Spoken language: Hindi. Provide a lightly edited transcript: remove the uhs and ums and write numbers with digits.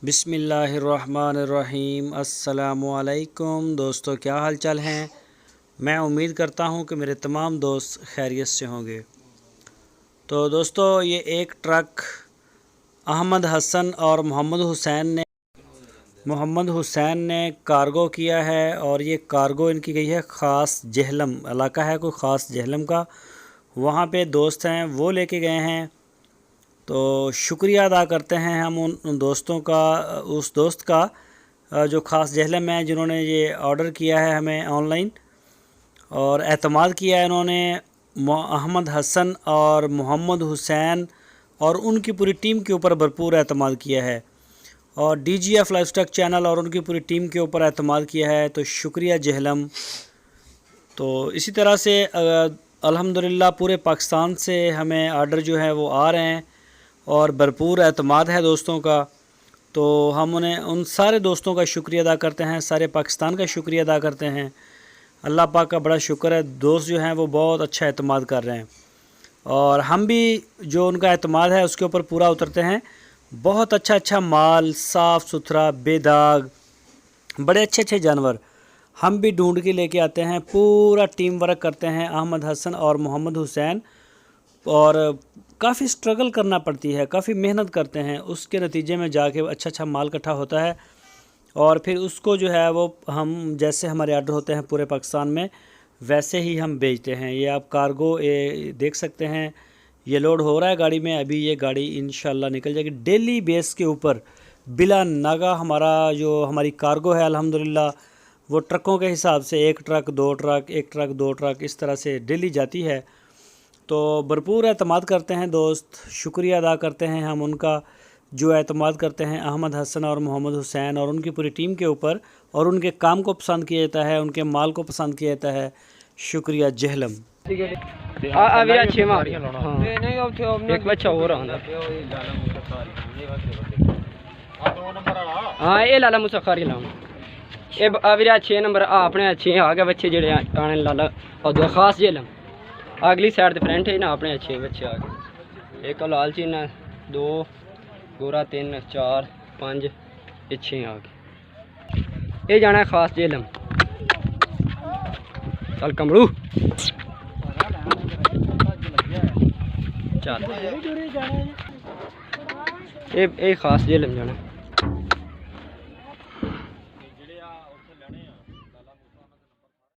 बिस्मिल्लाहिर्रहमानिर्रहीम। अस्सलामुअलैकुम दोस्तों, क्या हाल चाल हैं। मैं उम्मीद करता हूं कि मेरे तमाम दोस्त खैरियत से होंगे। तो दोस्तों, ये एक ट्रक अहमद हसन और मोहम्मद हुसैन ने कार्गो किया है और ये कार्गो इनकी गई है ख़ास जेहलम इलाका है, कोई ख़ास जेहलम का। वहाँ पे दोस्त हैं, वो लेके गए हैं। तो शुक्रिया अदा करते हैं हम उन दोस्तों का, उस दोस्त का जो ख़ास जेहलम है, जिन्होंने ये ऑर्डर किया है हमें ऑनलाइन और एतमाद किया है इन्होंने अहमद हसन और मोहम्मद हुसैन और उनकी पूरी टीम के ऊपर भरपूर एतमाद किया है और DGF लाइफस्टाइल चैनल और उनकी पूरी टीम के ऊपर एतमाद किया है। तो शुक्रिया जेहलम। तो इसी तरह से अल्हम्दुलिल्लाह पूरे पाकिस्तान से हमें आर्डर जो है वो आ रहे हैं और भरपूर एतमाद है दोस्तों का। तो हम उन्हें उन सारे दोस्तों का शुक्रिया अदा करते हैं, सारे पाकिस्तान का शुक्रिया अदा करते हैं। अल्लाह पाक का बड़ा शुक्र है, दोस्त जो हैं वो बहुत अच्छा एतमाद कर रहे हैं और हम भी जो उनका एतमाद है उसके ऊपर पूरा उतरते हैं। बहुत अच्छा माल, साफ़ सुथरा, बेदाग, बड़े अच्छे जानवर हम भी ढूंढ के लेके आते हैं। पूरा टीम वर्क करते हैं अहमद हसन और मोहम्मद हुसैन और काफ़ी स्ट्रगल करना पड़ती है, काफ़ी मेहनत करते हैं। उसके नतीजे में जाके अच्छा माल इकट्ठा होता है और फिर उसको जो है वो हम, जैसे हमारे आर्डर होते हैं पूरे पाकिस्तान में, वैसे ही हम बेचते हैं। ये आप कार्गो ये देख सकते हैं, ये लोड हो रहा है गाड़ी में। अभी ये गाड़ी इंशाल्लाह निकल जाएगी। डेली बेस के ऊपर बिला नागा हमारी कार्गो है अल्हम्दुलिल्लाह, वो ट्रकों के हिसाब से 1 ट्रक 2 ट्रक 1 ट्रक 2 ट्रक इस तरह से डेली जाती है। तो भरपूर एतमाद करते हैं दोस्त, शुक्रिया अदा करते हैं हम उनका जो एतमाद करते हैं अहमद हसन और मोहम्मद हुसैन और उनकी पूरी टीम के ऊपर, और उनके काम को पसंद किया जाता है, उनके माल को पसंद किया जाता है। शुक्रिया जेहलम। हाँ ये लाला मुसखारी लाऊं ये अविरा 6 नंबर अपने अच्छे आगे बच्चे जेड़े आने लाला और दो खास जेलम अगली साइड फ्रंट है ना अपने अच्छे बच्चे आगे। एक लाल चीन 2 गोरा 3 4 5 ये 6 आगे। ये जाना है खास जेलम। चल कमड़ू चल ये खास जेलम जाना।